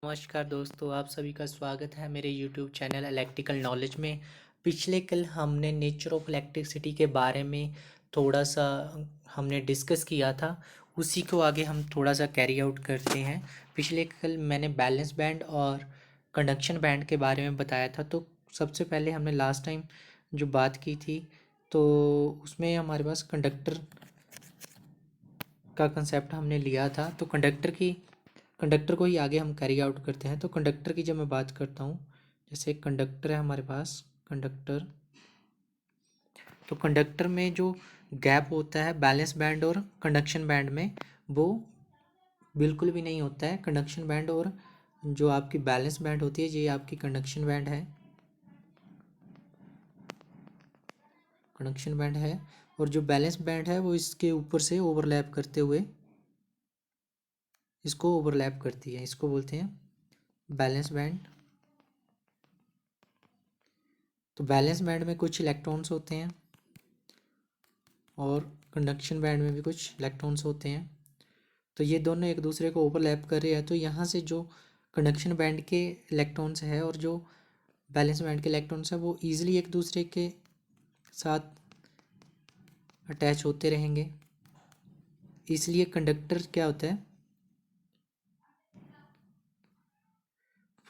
नमस्कार दोस्तों, आप सभी का स्वागत है मेरे YouTube चैनल इलेक्ट्रिकल नॉलेज में। पिछले कल हमने नेचर ऑफ इलेक्ट्रिसिटी के बारे में थोड़ा सा हमने डिस्कस किया था। उसी को आगे हम थोड़ा सा कैरी आउट करते हैं। पिछले कल मैंने बैलेंस बैंड और कंडक्शन बैंड के बारे में बताया था। तो सबसे पहले हमने लास्ट टाइम जो बात की थी, तो उसमें हमारे पास कंडक्टर का कंसेप्ट हमने लिया था। तो कंडक्टर को ही आगे हम कैरी आउट करते हैं। तो कंडक्टर की जब मैं बात करता हूँ, जैसे कंडक्टर है हमारे पास कंडक्टर, तो कंडक्टर में जो गैप होता है बैलेंस बैंड और कंडक्शन बैंड में, वो बिल्कुल भी नहीं होता है। कंडक्शन बैंड और जो आपकी बैलेंस बैंड होती है, ये आपकी कंडक्शन बैंड है, कंडक्शन बैंड है। और जो बैलेंस बैंड है वो इसके ऊपर से ओवरलैप करते हुए इसको ओवरलैप करती है, इसको बोलते हैं बैलेंस बैंड। तो बैलेंस बैंड में कुछ इलेक्ट्रॉन्स होते हैं और कंडक्शन बैंड में भी कुछ इलेक्ट्रॉन्स होते हैं। तो ये दोनों एक दूसरे को ओवरलैप कर रहे हैं। तो यहाँ से जो कंडक्शन बैंड के इलेक्ट्रॉन्स है और जो बैलेंस बैंड के इलेक्ट्रॉन्स है, वो ईजिली एक दूसरे के साथ अटैच होते रहेंगे। इसलिए कंडक्टर क्या होता है,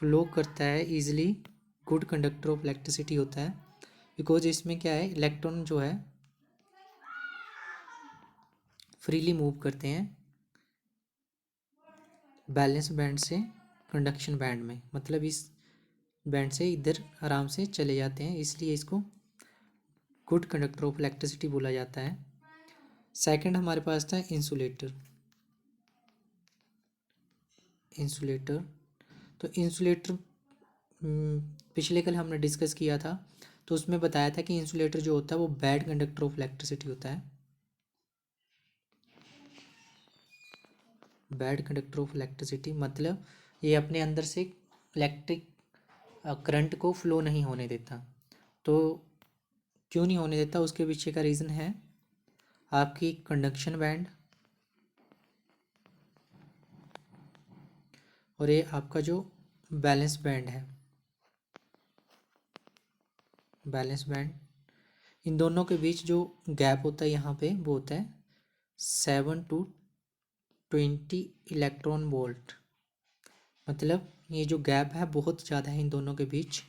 फ्लो करता है easily, good conductor of electricity होता है। बिकॉज इसमें क्या है, इलेक्ट्रॉन जो है फ्रीली मूव करते हैं बैलेंस बैंड से कंडक्शन बैंड में, मतलब इस बैंड से इधर आराम से चले जाते हैं, इसलिए इसको गुड कंडक्टर ऑफ इलेक्ट्रिसिटी बोला जाता है। सेकंड हमारे पास था इंसुलेटर। इंसुलेटर तो इंसुलेटर पिछले कल हमने डिस्कस किया था। तो उसमें बताया था कि इंसुलेटर जो होता है वो बैड कंडक्टर ऑफ इलेक्ट्रिसिटी होता है। बैड कंडक्टर ऑफ इलेक्ट्रिसिटी मतलब ये अपने अंदर से इलेक्ट्रिक करंट को फ्लो नहीं होने देता। तो क्यों नहीं होने देता, उसके पीछे का रीज़न है आपकी कंडक्शन बैंड और ये आपका जो बैलेंस बैंड है, बैलेंस बैंड। इन दोनों के बीच जो गैप होता है यहाँ पे, वो होता है 7 to 20 इलेक्ट्रॉन वोल्ट। मतलब ये जो गैप है बहुत ज़्यादा है इन दोनों के बीच।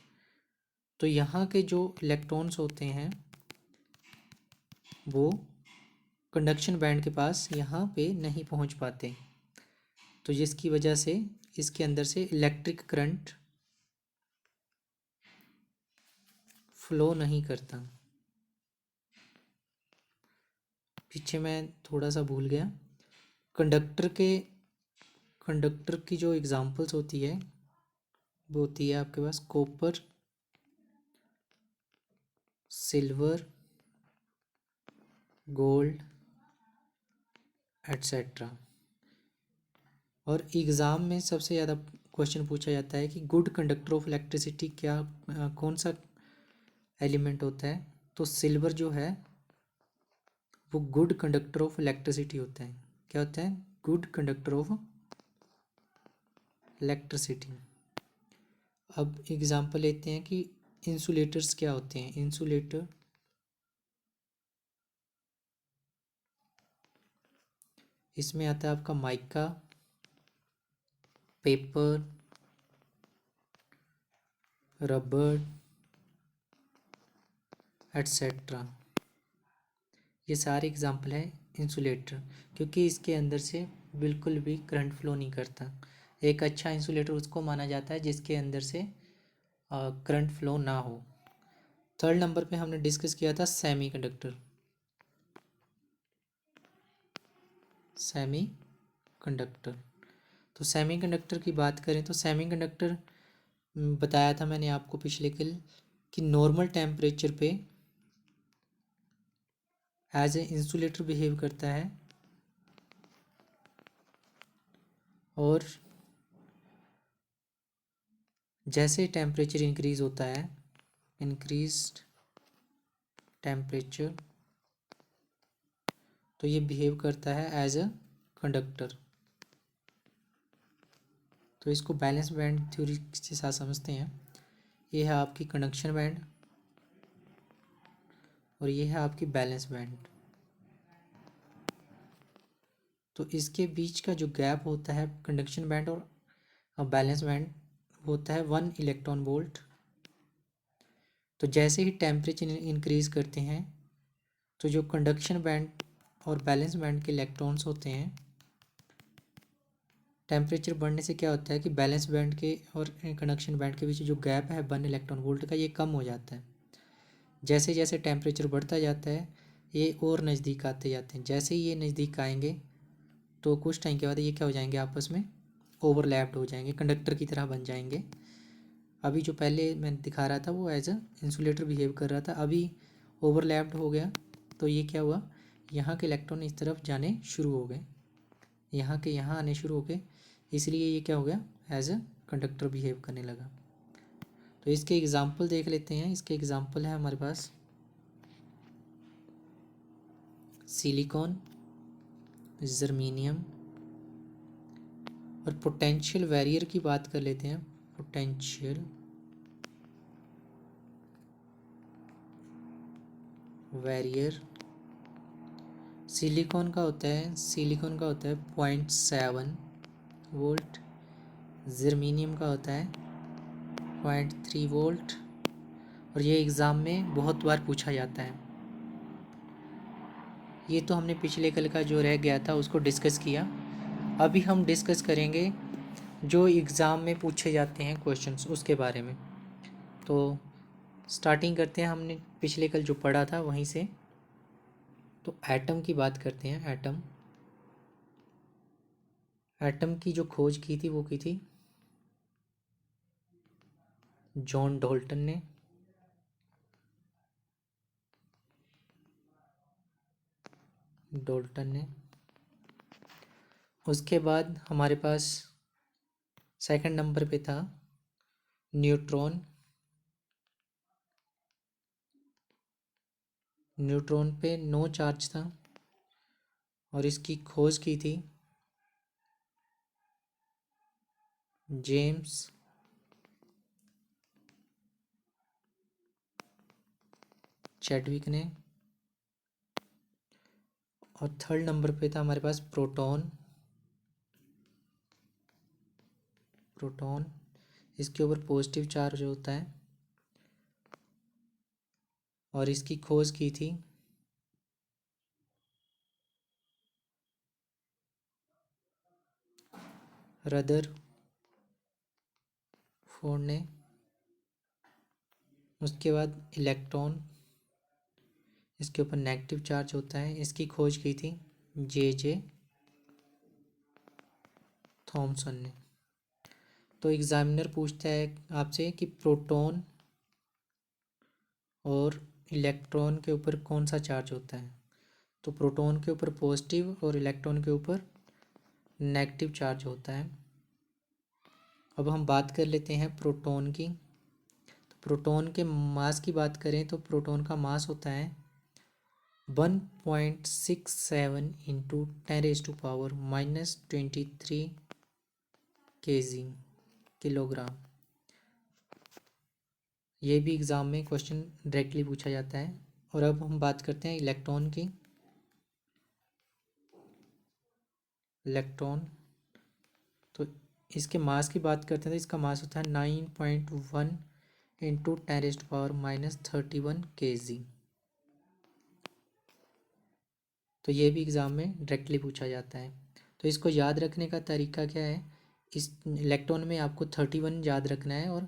तो यहाँ के जो इलेक्ट्रॉन्स होते हैं वो कंडक्शन बैंड के पास यहाँ पे नहीं पहुँच पाते। तो जिसकी वजह से इसके अंदर से इलेक्ट्रिक करंट फ्लो नहीं करता। पीछे मैं थोड़ा सा भूल गया। कंडक्टर की जो एग्जांपल्स होती है वो होती है आपके पास कॉपर, सिल्वर, गोल्ड एट्सेट्रा। और एग्ज़ाम में सबसे ज़्यादा क्वेश्चन पूछा जाता है कि गुड कंडक्टर ऑफ इलेक्ट्रिसिटी क्या कौन सा एलिमेंट होता है। तो सिल्वर जो है वो गुड कंडक्टर ऑफ इलेक्ट्रिसिटी होता है। क्या होता है, गुड कंडक्टर ऑफ इलेक्ट्रिसिटी। अब एग्जांपल लेते हैं कि इंसुलेटर्स क्या होते हैं। इंसुलेटर इसमें आता है आपका माइका, पेपर, रबर एट्सेट्रा। ये सारे एग्जांपल है इंसुलेटर, क्योंकि इसके अंदर से बिल्कुल भी करंट फ्लो नहीं करता। एक अच्छा इंसुलेटर उसको माना जाता है जिसके अंदर से करंट फ्लो ना हो। थर्ड नंबर पे हमने डिस्कस किया था सेमी कंडक्टर। सेमी कंडक्टर तो सेमी कंडक्टर की बात करें तो सेमी कंडक्टर बताया था मैंने आपको पिछले कल कि नॉर्मल टेम्परेचर पे एज ए इंसुलेटर बिहेव करता है। और जैसे टेम्परेचर इंक्रीज़ होता है, इंक्रीज्ड टेम्परेचर, तो ये बिहेव करता है एज अ कंडक्टर। तो इसको बैलेंस बैंड थ्योरी के साथ समझते हैं। ये है आपकी कंडक्शन बैंड और ये है आपकी बैलेंस बैंड। तो इसके बीच का जो गैप होता है कंडक्शन बैंड और बैलेंस बैंड होता है 1 इलेक्ट्रॉन वोल्ट। तो जैसे ही टेम्परेचर इंक्रीज करते हैं तो जो कंडक्शन बैंड और बैलेंस बैंड के इलेक्ट्रॉन्स होते हैं, टेम्परेचर बढ़ने से क्या होता है कि बैलेंस बैंड के और कंडक्शन बैंड के बीच जो गैप है 1 इलेक्ट्रॉन वोल्ट का, ये कम हो जाता है। जैसे जैसे टेम्परेचर बढ़ता जाता है ये और नज़दीक आते जाते हैं। जैसे ही ये नज़दीक आएंगे तो कुछ टाइम के बाद ये क्या हो जाएंगे, आपस में ओवरलैप्ड हो जाएंगे, कंडक्टर की तरह बन जाएंगे। अभी जो पहले मैं दिखा रहा था वो एज अ इंसुलेटर बिहेव कर रहा था, अभी ओवरलैप्ड हो गया तो ये क्या हुआ, यहाँ के इलेक्ट्रॉन इस तरफ जाने शुरू हो गए, यहाँ के यहाँ आने शुरू हो गए, इसलिए ये क्या हो गया, एज अ कंडक्टर बिहेव करने लगा। तो इसके एग्जाम्पल देख लेते हैं। इसके एग्जाम्पल है हमारे पास सिलिकॉन, जर्मीनियम और पोटेंशियल वैरियर की बात कर लेते हैं। पोटेंशियल वैरियर सिलिकॉन का होता है 0.7 वोल्ट, जर्मीनियम का होता है 0.3 वोल्ट। और ये एग्ज़ाम में बहुत बार पूछा जाता है। ये तो हमने पिछले कल का जो रह गया था उसको डिस्कस किया। अभी हम डिस्कस करेंगे जो एग्ज़ाम में पूछे जाते हैं क्वेश्चंस उसके बारे में। तो स्टार्टिंग करते हैं, हमने पिछले कल जो पढ़ा था वहीं से। तो एटम की बात करते हैं। एटम की जो खोज की थी वो की थी जॉन डाल्टन ने। उसके बाद हमारे पास सेकंड नंबर पे था न्यूट्रॉन। न्यूट्रॉन पे नो चार्ज था और इसकी खोज की थी जेम्स चैडविक ने। और थर्ड नंबर पे था हमारे पास प्रोटॉन। इसके ऊपर पॉजिटिव चार्ज होता है और इसकी खोज की थी रदरफोर्ड ने। उसके बाद इलेक्ट्रॉन, इसके ऊपर नेगेटिव चार्ज होता है, इसकी खोज की थी जे थॉमसन ने। तो एग्जामिनर पूछता है आपसे कि प्रोटॉन और इलेक्ट्रॉन के ऊपर कौन सा चार्ज होता है। तो प्रोटॉन के ऊपर पॉजिटिव और इलेक्ट्रॉन के ऊपर नेगेटिव चार्ज होता है। अब हम बात कर लेते हैं प्रोटॉन की। तो प्रोटॉन के मास की बात करें तो प्रोटॉन का मास होता है 1.67 इंटू 10⁻⁻23 kg, किलोग्राम। ये भी एग्ज़ाम में क्वेश्चन डायरेक्टली पूछा जाता है। और अब हम बात करते हैं इलेक्ट्रॉन की। तो इसके मास की बात करते हैं तो इसका मास होता है 9.1 इंटू 10⁻31 kg। तो ये भी एग्ज़ाम में डायरेक्टली पूछा जाता है। तो इसको याद रखने का तरीका क्या है, इस इलेक्ट्रॉन में आपको 31 याद रखना है और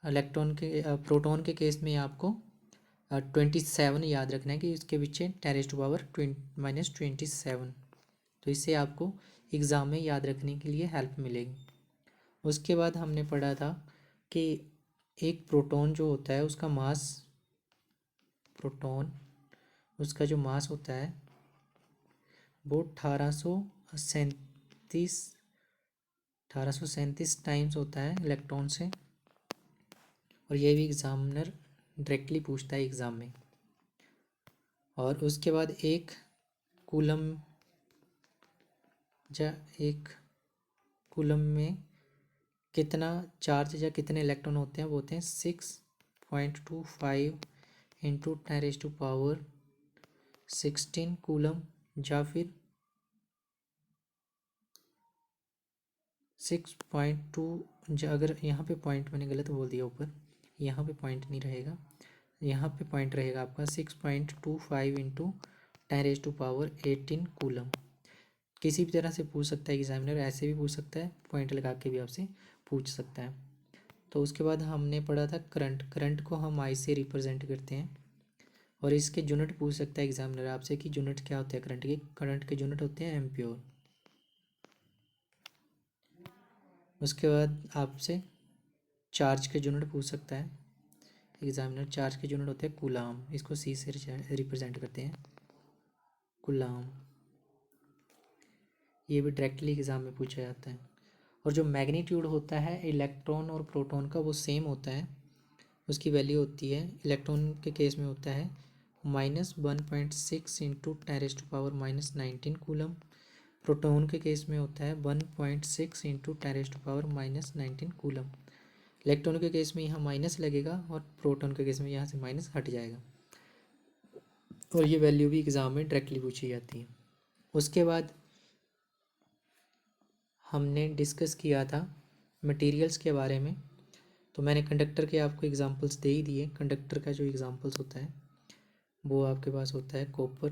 प्रोटॉन के केस में आपको 27 याद रखना है कि इसके पीछे 10⁻⁻27। तो इससे आपको एग्ज़ाम में याद रखने के लिए हेल्प मिलेगी। उसके बाद हमने पढ़ा था कि एक प्रोटॉन जो होता है उसका जो मास होता है वो 1837 टाइम्स होता है इलेक्ट्रॉन से। और ये भी एग्जामिनर डायरेक्टली पूछता है एग्ज़ाम में। और उसके बाद एक कूलम में कितना चार्ज या कितने इलेक्ट्रॉन होते हैं, वो होते हैं 6.25 इंटू 10⁻16 कूलम, या फिर 6.2, अगर यहाँ पे पॉइंट मैंने गलत बोल दिया ऊपर, यहाँ पे पॉइंट नहीं रहेगा, यहाँ पे पॉइंट रहेगा आपका 6.25 इंटू 10⁻18 कूलम। किसी भी तरह से पूछ सकता है एग्जामिनर, ऐसे भी पूछ सकता है, पॉइंट लगा के भी आपसे पूछ सकता है। तो उसके बाद हमने पढ़ा था करंट। करंट को हम आई से रिप्रेजेंट करते हैं, और इसके यूनिट पूछ सकता है एग्जामिनर आपसे कि यूनिट क्या होते हैं करंट के। करंट के यूनिट होते हैं एम्पियर। उसके बाद आपसे चार्ज के यूनिट पूछ सकता है एग्जामिनर। चार्ज के यूनिट होते हैं कूलाम, इसको सी से रिप्रेजेंट करते हैं, कूलाम। ये भी डायरेक्टली एग्जाम में पूछा जाता है। और जो मैग्नीट्यूड होता है इलेक्ट्रॉन और प्रोटॉन का, वो सेम होता है। उसकी वैल्यू होती है, इलेक्ट्रॉन के केस में होता है -1.6 इंटू 10⁻−19 कूलम। प्रोटॉन के केस में होता है 1.6 इंटू 10⁻−19 कूलम। इलेक्ट्रॉन के केस में यहाँ माइनस लगेगा, और प्रोटॉन के केस में यहाँ से माइनस हट जाएगा। और ये वैल्यू भी एग्ज़ाम में डायरेक्टली पूछी जाती है। उसके बाद हमने डिस्कस किया था मटेरियल्स के बारे में। तो मैंने कंडक्टर के आपको एग्जांपल्स दे ही दिए। कंडक्टर का जो एग्जांपल्स होता है वो आपके पास होता है कॉपर,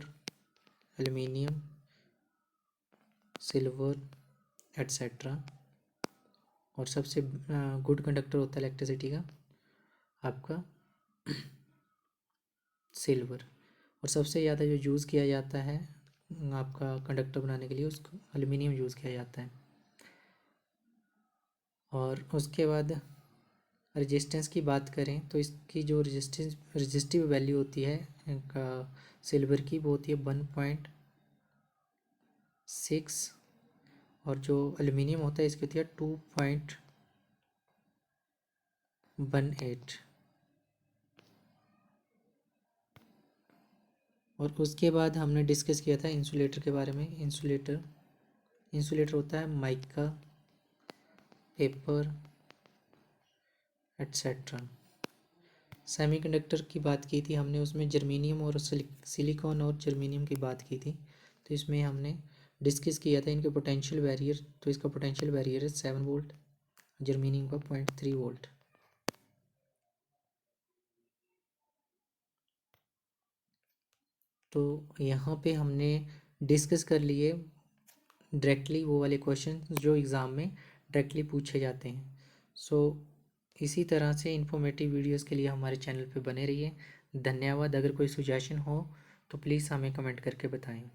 एल्युमिनियम, सिल्वर एट्सेट्रा। और सबसे गुड कंडक्टर होता है इलेक्ट्रिसिटी का आपका सिल्वर। और सबसे ज़्यादा जो यूज़ किया जाता है आपका कंडक्टर बनाने के लिए, उसको एल्युमिनियम यूज़ किया जाता है। और उसके बाद रेजिस्टेंस की बात करें तो इसकी जो रेजिस्टिव वैल्यू होती है सिल्वर की, वो होती है 1.6। और जो एल्युमिनियम होता है इसकी होती है 2.18। और उसके बाद हमने डिस्कस किया था इंसुलेटर के बारे में। इंसुलेटर होता है माइका, पेपर एट्सेट्रा। सेमीकंडक्टर की बात की थी हमने, उसमें जर्मेनियम और सिलिकॉन और जर्मेनियम की बात की थी। तो इसमें हमने डिस्कस किया था इनके पोटेंशियल बैरियर। तो इसका पोटेंशियल बैरियर है 7 वोल्ट, जर्मेनियम का 0.3 वोल्ट। तो यहाँ पे हमने डिस्कस कर लिए डायरेक्टली वो वाले क्वेश्चन जो एग्ज़ाम में डायरेक्टली पूछे जाते हैं। सो इसी तरह से इन्फॉर्मेटिव वीडियोस के लिए हमारे चैनल पे बने रहिए। धन्यवाद। अगर कोई सुजेशन हो तो प्लीज़ हमें कमेंट करके बताएं।